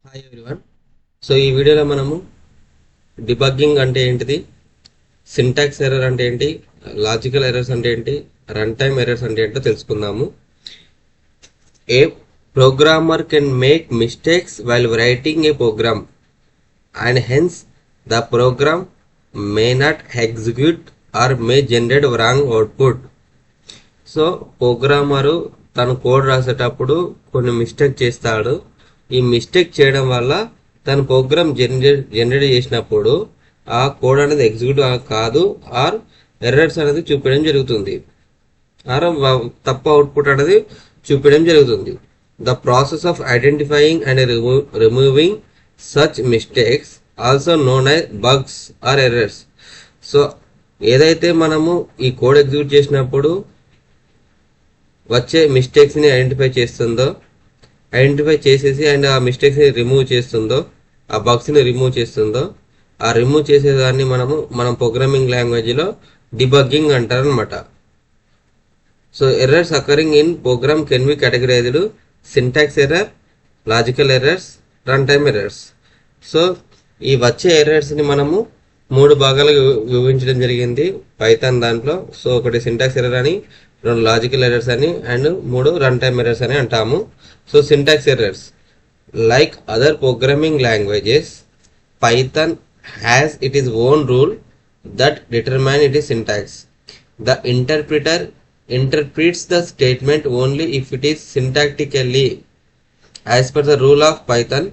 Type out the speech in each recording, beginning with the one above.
Hi everyone. So ఈ వీడియోలో మనము డిబగ్గింగ్ అంటే ఏంటిది, సింటాక్స్ ఎర్రర్ అంటే ఏంటి, లాజికల్ ఎర్రర్స్ అంటే ఏంటి, రన్ టైమ్ ఎర్రర్స్ అంటే ఏంటో తెలుసుకుందాము. A programmer can make mistakes while writing a program and hence the program may not execute or may generate wrong output. So programmer తను కోడ్ రాసేటప్పుడు కొన్ని మిస్టేక్ చేస్తాడు. ఈ మిస్టేక్ చేయడం వల్ల తన ప్రోగ్రామ్ జనరేట్ చేసినప్పుడు ఆ కోడ్ అనేది ఎగ్జిక్యూట్ కాదు, ఆర్ ఎర్రర్స్ అనేది చూపించడం జరుగుతుంది, ఆర్ తప్పు అవుట్పుట్ అనేది చూపించడం జరుగుతుంది. The process of identifying and removing such mistakes also known as bugs or errors. So ఏదైతే మనము ఈ కోడ్ ఎగ్జిక్యూట్ చేసినప్పుడు వచ్చే మిస్టేక్స్ని ఐడెంటిఫై చేసేసి అండ్ ఆ మిస్టేక్స్ని రిమూవ్ చేస్తుందో, ఆ బగ్స్ని రిమూవ్ చేస్తుందో, ఆ రిమూవ్ చేసేదాన్ని మనం ప్రోగ్రామింగ్ లాంగ్వేజ్లో డిబగ్గింగ్ అంటారనమాట. So errors occurring in program can be categorized syntax error, logical errors, run time errors. So ఈ వచ్చే ఎర్రర్స్ని మనము 3 భాగాలుగా విభజించడం జరిగింది పైథాన్ దాంట్లో. సో ఒకటి సింటాక్స్ ఎర్రర్ అని, 2 లాజికల్ ఎర్రర్స్ అని, అండ్ 3 రన్ టైమ్ ఎర్రర్స్ అని అంటాము. So syntax errors, like other programming languages, Python has its own rule that determine its syntax. The interpreter interprets the statement only if it is syntactically as per the rule of Python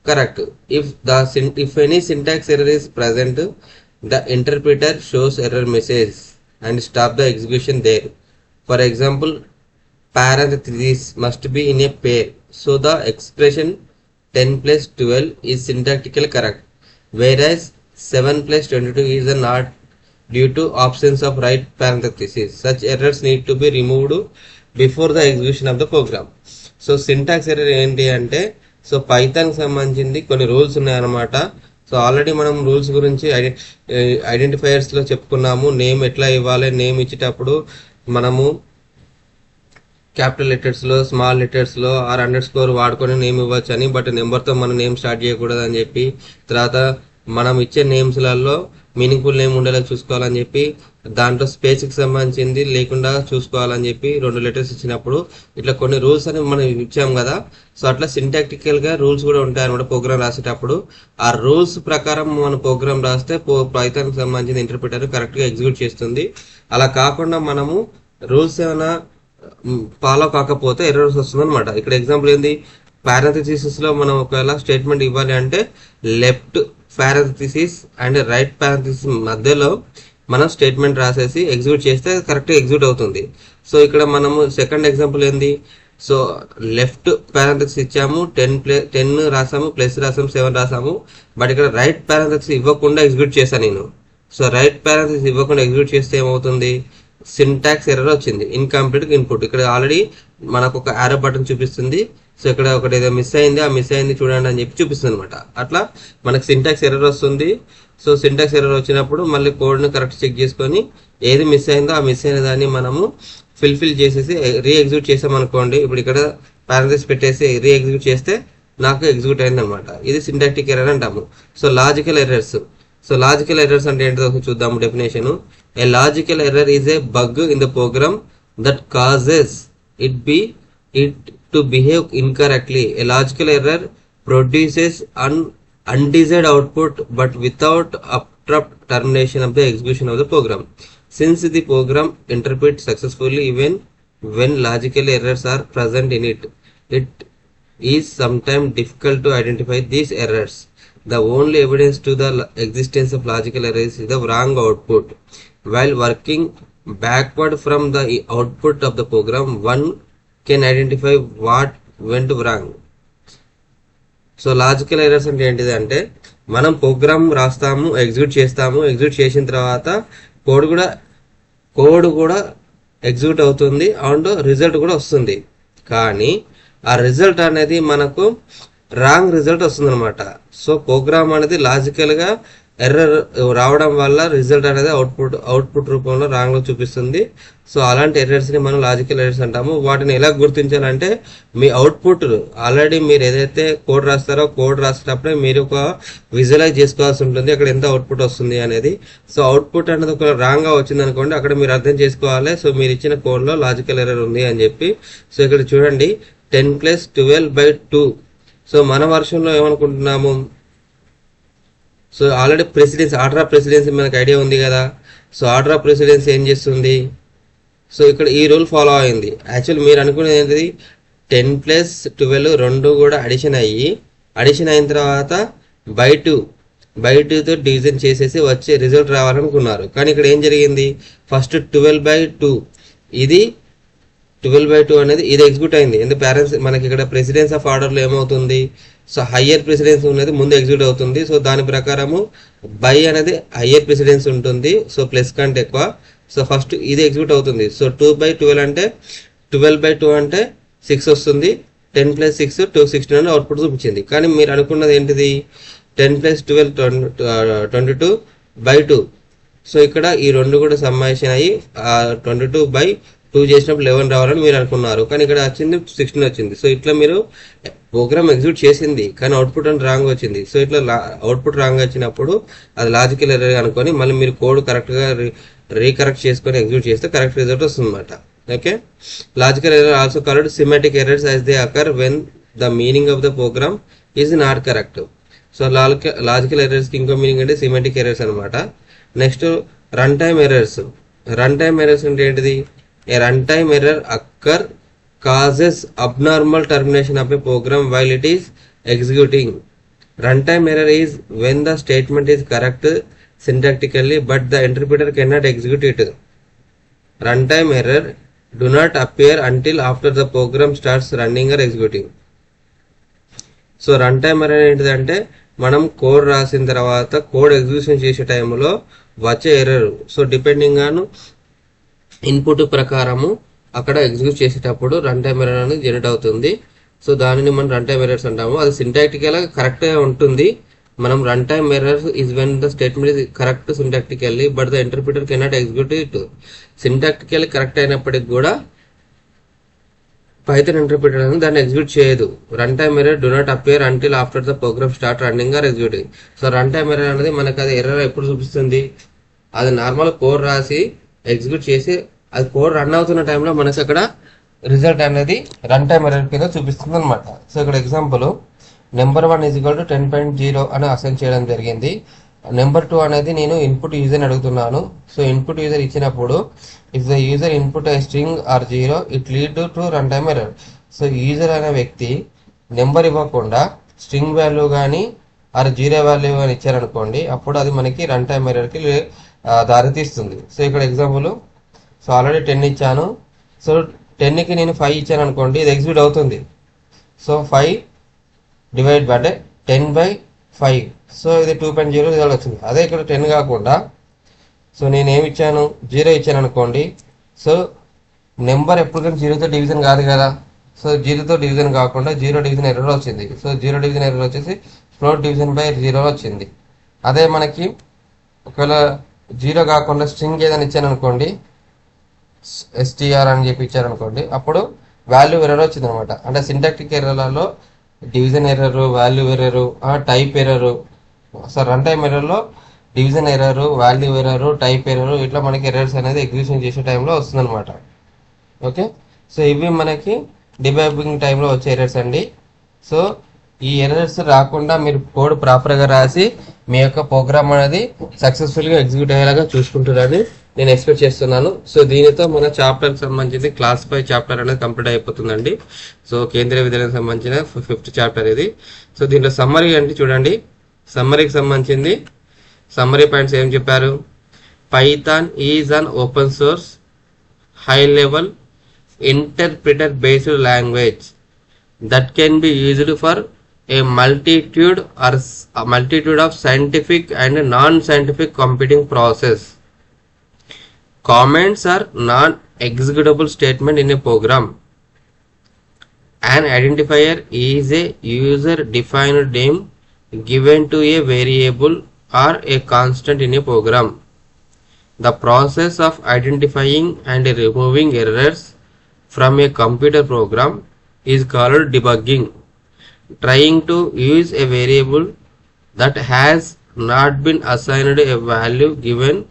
correct. If any syntax error is present, the interpreter shows error message and stop the execution there. For example, parentheses must be in a pair, so the expression 10 plus 12 is syntactically correct, whereas 7 plus 22 is not due to absence of right parentheses. Such errors need to be removed before the execution of the program. So syntax error ఏంటి అంటే, so పైథాన్కి సంబంధించింది కొన్ని rules ఉన్నాయన్నమాట. So already మనం rules గురించి ఐడెంటిఫైయర్స్లో చెప్పుకున్నాము. Name ఎట్లా ఇవ్వాలి, నేమ్ ఇచ్చేటప్పుడు మనము క్యాపిటల్ లెటర్స్లో, స్మాల్ లెటర్స్లో ఆర్ అండర్స్కోర్ వాడుకొని నేమ్ ఇవ్వచ్చు అని, బట్ నెంబర్తో మనం నేమ్ స్టార్ట్ చేయకూడదు అని చెప్పి, తర్వాత మనం ఇచ్చే నేమ్స్లలో మీనింగ్ఫుల్ నేమ్ ఉండేలా చూసుకోవాలని చెప్పి, దాంట్లో స్పేస్కి సంబంధించింది లేకుండా చూసుకోవాలని చెప్పి 2 లెటర్స్ ఇచ్చినప్పుడు ఇట్లా కొన్ని రూల్స్ అని మనం ఇచ్చాం కదా. సో అట్లా సింటాక్టికల్గా రూల్స్ కూడా ఉంటాయి అనమాట ప్రోగ్రామ్ రాసేటప్పుడు. ఆ రూల్స్ ప్రకారం మన ప్రోగ్రామ్ రాస్తే పైథాన్కి సంబంధించిన ఇంటర్ప్రిటర్ కరెక్ట్గా ఎగ్జిక్యూట్ చేస్తుంది. అలా కాకుండా మనము రూల్స్ ఏమైనా ఫాలో కాకపోతే ఎర్రర్స్ వస్తుంది అనమాట. ఇక్కడ ఎగ్జాంపుల్ ఏంది, పారాథిసిస్ లో మనం ఒకవేళ స్టేట్మెంట్ ఇవ్వాలి అంటే లెఫ్ట్ పారాథిసిస్ అండ్ రైట్ పారాథిసిస్ మధ్యలో మనం స్టేట్మెంట్ రాసేసి ఎగ్జిక్యూట్ చేస్తే కరెక్ట్గా ఎగ్జిక్యూట్ అవుతుంది. సో ఇక్కడ మనము సెకండ్ ఎగ్జాంపుల్ ఏంది, సో లెఫ్ట్ పారాథిసిస్ ఇచ్చాము, 10 రాసాము, ప్లస్ రాసాము, 7 రాసాము, బట్ ఇక్కడ రైట్ పారాథిసిస్ ఇవ్వకుండా ఎగ్జిక్యూట్ చేశాను నేను. సో రైట్ పారాథిసిస్ ఇవ్వకుండా ఎగ్జిక్యూట్ చేస్తే ఏమవుతుంది, సింటాక్స్ ఎర్రర్ వచ్చింది, ఇన్కంప్లీట్ ఇన్పుట్. ఇక్కడ ఆల్రెడీ మనకు ఒక యారో బటన్ చూపిస్తుంది. సో ఇక్కడ ఒకటి ఏదో మిస్ అయింది, ఆ మిస్ అయింది చూడండి అని చెప్పి చూపిస్తుంది అనమాట. అట్లా మనకు సింటాక్స్ ఎర్రర్ వస్తుంది. సో సింటాక్స్ ఎర్రర్ వచ్చినప్పుడు మళ్ళీ కోడ్ని కరెక్ట్ చెక్ చేసుకొని ఏది మిస్ అయిందో ఆ మిస్ అయిన దాన్ని మనము ఫిల్ చేసేసి రీ ఎగ్జిక్యూట్ చేసామనుకోండి. ఇప్పుడు ఇక్కడ పారాథిసిస్ పెట్టేసి రీ ఎగ్జిక్యూట్ చేస్తే నాకు ఎగ్జిక్యూట్ అయింది అనమాట. ఇది సింటాక్టిక్ ఎర్రర్ అంటాము. So logical errors, so logical errors అంటే ఏంటో చూద్దాము definition. A logical error is a bug in the program that causes it to behave incorrectly. A logical error produces an undesired output but without abrupt termination of the execution of the program. Since the program interprets successfully even when logical errors are present in it, it is sometimes difficult to identify these errors. The only evidence to the existence of logical errors is the wrong output. While working backward from the output of the program, one can identify what went wrong. So logical errors అంటే ఏంటిది అంటే, మనం programme రాస్తాము, execute చేస్తాము, execute చేసిన తర్వాత code కూడా execute అవుతుంది అండ్ రిజల్ట్ కూడా వస్తుంది. కానీ ఆ రిజల్ట్ అనేది మనకు రాంగ్ రిజల్ట్ వస్తుంది అనమాట. సో ప్రోగ్రామ్ అనేది లాజికల్గా ఎర్రర్ రావడం వల్ల రిజల్ట్ అనేది అవుట్పుట్ రూపంలో రాంగ్ లో చూపిస్తుంది. సో అలాంటి ఎర్రర్స్ ని మనం లాజికల్ ఎర్రర్స్ అంటాము. వాటిని ఎలా గుర్తించాలంటే మీ అవుట్పుట్ ఆల్రెడీ మీరు ఏదైతే కోడ్ రాస్తారో కోడ్ రాసేటప్పుడే మీరు ఒక విజువలైజ్ చేసుకోవాల్సి ఉంటుంది అక్కడ ఎంత అవుట్పుట్ వస్తుంది అనేది. సో అవుట్పుట్ అనేది ఒక రాంగ్ గా వచ్చింది అనుకోండి, అక్కడ మీరు అర్థం చేసుకోవాలి సో మీరు ఇచ్చిన కోడ్ లో లాజికల్ ఎర్రర్ ఉంది అని చెప్పి. సో ఇక్కడ చూడండి 10 + 12/2. సో మన వర్షన్లో ఏమనుకుంటున్నాము, so already precedence order of precedency మనకు ఐడియా ఉంది కదా. సో ఆర్డర్ ఆఫ్ ప్రెసిడెన్సీ ఏం చేస్తుంది, సో ఇక్కడ ఈ రూల్ ఫాలో అయింది. యాక్చువల్ మీరు అనుకునేది ఏంటిది, 10 + 12 రెండు కూడా అడిషన్ అయిన తర్వాత బై టూతో డివిజన్ చేసేసి వచ్చే రిజల్ట్ రావాలనుకున్నారు. కానీ ఇక్కడ ఏం జరిగింది, ఫస్ట్ 12/2 ఇది 12/2 అనేది ఇది ఎగ్జిక్యూట్ అయింది. ఎందుకు పేరెంట్స్ మనకి ఇక్కడ ప్రెసిడెన్స్ ఆఫ్ ఆర్డర్లో ఏమవుతుంది, సో హయ్యర్ ప్రెసిడెన్స్ అనేది ముందు ఎగ్జిక్యూట్ అవుతుంది. సో దాని ప్రకారము బై అనేది హయ్యర్ ప్రెసిడెన్స్ ఉంటుంది, సో ప్లస్ కంటే ఎక్కువ. సో ఫస్ట్ ఇది ఎగ్జిక్యూట్ అవుతుంది. సో 2/12 అంటే 12/2 అంటే 6 వస్తుంది. 10 + 6 216 అని అవుట్పుట్ చూపించింది. కానీ మీరు అనుకున్నది ఏంటిది, 10 + 12 22/2. సో ఇక్కడ ఈ రెండు కూడా సమ్మేషన్ అయ్యి 22/2 చేసినప్పుడు 11 రావాలని మీరు అనుకున్నారు. కానీ ఇక్కడ వచ్చింది 16 వచ్చింది. సో ఇట్లా మీరు ప్రోగ్రామ్ ఎగ్జిక్యూట్ చేసింది కానీ అవుట్పుట్ అని రాంగ్ వచ్చింది. సో ఇట్లా అవుట్పుట్ రాంగ్ వచ్చినప్పుడు అది లాజికల్ ఎర్రర్ అనుకొని మళ్ళీ మీరు కోడ్ కరెక్ట్గా రీకరెక్ట్ చేసుకొని ఎగ్జిక్యూట్ చేస్తే కరెక్ట్ రిజల్ట్ వస్తుంది అనమాట. Okay, logical error also called semantic errors as they occur when the meaning of the program is not correct. So logical ఎర్రర్స్కి ఇంకో మీనింగ్ అంటే సిమెటిక్ ఎర్రర్స్ అనమాట. Next run time errors. Run time errors అంటే ఏంటిది, a runtime error occur causes abnormal termination of a program while it is executing. Runtime error is when the statement is correct syntactically but the interpreter cannot execute it. Runtime error do not appear until after the program starts running or executing. So run time error ఏంటిదంటే మనం code రాసిన తర్వాత code execution చేసే టైంలో వచ్చే error. So depending on input ప్రకారము అక్కడ execute చేసేటప్పుడు రన్ టైమ్ ఎర్రర్ అనేది జనరేట్ అవుతుంది. సో దానిని మనం రన్ టైమ్ ఎర్రర్స్ అంటాము. అది సింటాక్టికల్ కరెక్ట్గా ఉంటుంది. మనం run time errors is when the statement is correct syntactically but the interpreter cannot execute it. Syntactically correct అయినప్పటికి కూడా పైథాన్ ఇంటర్ప్రిటర్ అనేది దాన్ని ఎగ్జిక్యూట్ చేయదు. Run time error do not appear until after the program start running or executing. So run time error అనేది మనకు అది error ఎప్పుడు చూపిస్తుంది, అది నార్మల్ కోడ్ రాసి ఎగ్జిక్యూట్ చేసి అది కోడ్ రన్ అవుతున్న టైంలో మనకి అక్కడ రిజల్ట్ అనేది రన్ టైమ్ ఎర్రర్ కింద చూపిస్తుంది అనమాట. సో ఇక్కడ ఎగ్జాంపుల్ నెంబర్ 1 = 10.0 అని అసైన్ చేయడం జరిగింది. నెంబర్ 2 అనేది నేను ఇన్పుట్ యూజర్ అడుగుతున్నాను. సో ఇన్పుట్ యూజర్ ఇచ్చినప్పుడు if the user input string or 0 it lead to run time error. So user అనే వ్యక్తి నెంబర్ ఇవ్వకుండా స్ట్రింగ్ వాల్యూ కానీ ఆర్ 0 వాల్యూ కానీ ఇచ్చారనుకోండి, అప్పుడు అది మనకి రన్ టైమ్ ఎర్రర్కి దారితీస్తుంది. సో ఇక్కడ ఎగ్జాంపుల్, సో ఆల్రెడీ 10 ఇచ్చాను. సో 10కి నేను 5 ఇచ్చాను అనుకోండి, ఇది ఎగ్జిక్యూట్ అవుతుంది. So 5 divide by 10/5. సో ఇది 2.0 రిజల్ట్ వచ్చింది. అదే ఇక్కడ 10 కాకుండా సో నేను ఏమి ఇచ్చాను, 0 ఇచ్చాను అనుకోండి. సో నెంబర్ ఎప్పుడు కానీ 0తో డివిజన్ కాదు కదా. సో 0తో డివిజన్ కాకుండా 0 డివిజన్ ఎర్రర్ వచ్చింది. సో 0 డివిజన్ ఎర్రర్ వచ్చేసి ఫ్లోట్ డివిజన్ బై 0 వచ్చింది. అదే మనకి ఒకవేళ 0 కాకుండా స్ట్రింగ్ ఏదైనా ఇచ్చాను అనుకోండి, str అని చెప్పి ఇచ్చారనుకోండి, అప్పుడు వాల్యూ ఎర్రర్ వచ్చింది అనమాట. అంటే సింటాక్టిక్ ఎర్రర్లలో division error, value error, type error. So run time ఎర్రర్లో division error, value error, type error, ఇట్లా మనకి ఎర్రర్స్ అనేది ఎగ్జిక్యూషన్ చేసే టైంలో వస్తుంది అనమాట. ఓకే, సో ఇవి మనకి డిబగ్గింగ్ టైంలో వచ్చే ఎర్రర్స్ అండి. సో ఈ ఎర్రర్స్ రాకుండా మీరు కోడ్ ప్రాపర్గా రాసి మీ యొక్క ప్రోగ్రామ్ అనేది సక్సెస్ఫుల్గా ఎగ్జిక్యూట్ అయ్యేలాగా చూసుకుంటారని నేను ఎక్స్పెక్ట్ చేస్తున్నాను. సో దీనితో మన చాప్టర్కి సంబంధించి క్లాస్ 5 చాప్టర్ అనేది కంప్లీట్ అయిపోతుందండి. సో కేంద్రీయ విద్యాలయానికి సంబంధించిన 5th చాప్టర్ ఇది. సో దీంట్లో సమ్మరీ అంటే చూడండి, సమ్మరీకి సంబంధించింది సమ్మరీ పాయింట్స్ ఏం చెప్పారు. Python is an open source high level interpreter based language that can be used for a multitude of scientific and non-scientific computing process. Comments are non-executable statement in a program. An identifier is a user-defined name given to a variable are a constant in a program. The process of identifying and removing errors from a computer program is called debugging. Trying to use a variable that has not been assigned a value given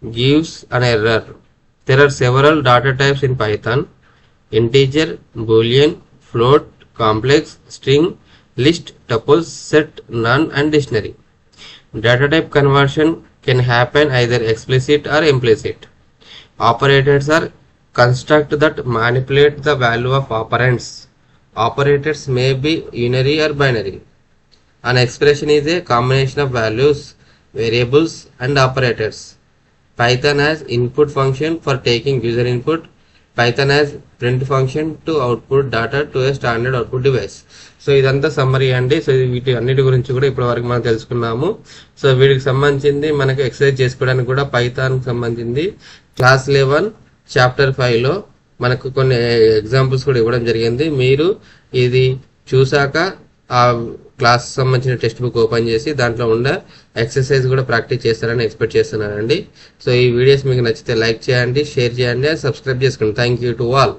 gives an error. There are several data types in Python: integer, boolean, float, complex, string, list, tuple, set, none, and dictionary. Data type conversion can happen either explicit or implicit. Operators are constructs that manipulate the value of operands. Operators may be unary or binary. An expression is a combination of values, variables, and operators. Python has input function for taking user input. Python has print function to output data to a standard output device. So ఇదంతా summary అండి. So వీటి అన్నిటి గురించి కూడా ఇప్పటి వరకు మనం తెలుసుకున్నాము. సో వీటికి సంబంధించింది మనకు ఎక్సర్సైజ్ చేసుకోవడానికి కూడా పైథాన్ సంబంధించింది క్లాస్ 11 చాప్టర్ 5లో మనకు కొన్ని ఎగ్జాంపుల్స్ కూడా ఇవ్వడం జరిగింది. మీరు ఇది చూసాక ఆ క్లాస్ సంబంధించిన టెక్స్ట్ బుక్ ఓపెన్ చేసి దాంట్లో ఉన్న ఎక్సర్సైజ్ కూడా ప్రాక్టీస్ చేస్తారని ఎక్స్పెక్ట్ చేస్తున్నానండి. సో ఈ వీడియోస్ మీకు నచ్చితే లైక్ చేయండి, షేర్ చేయండి, సబ్స్క్రైబ్ చేసుకోండి. Thank you to all.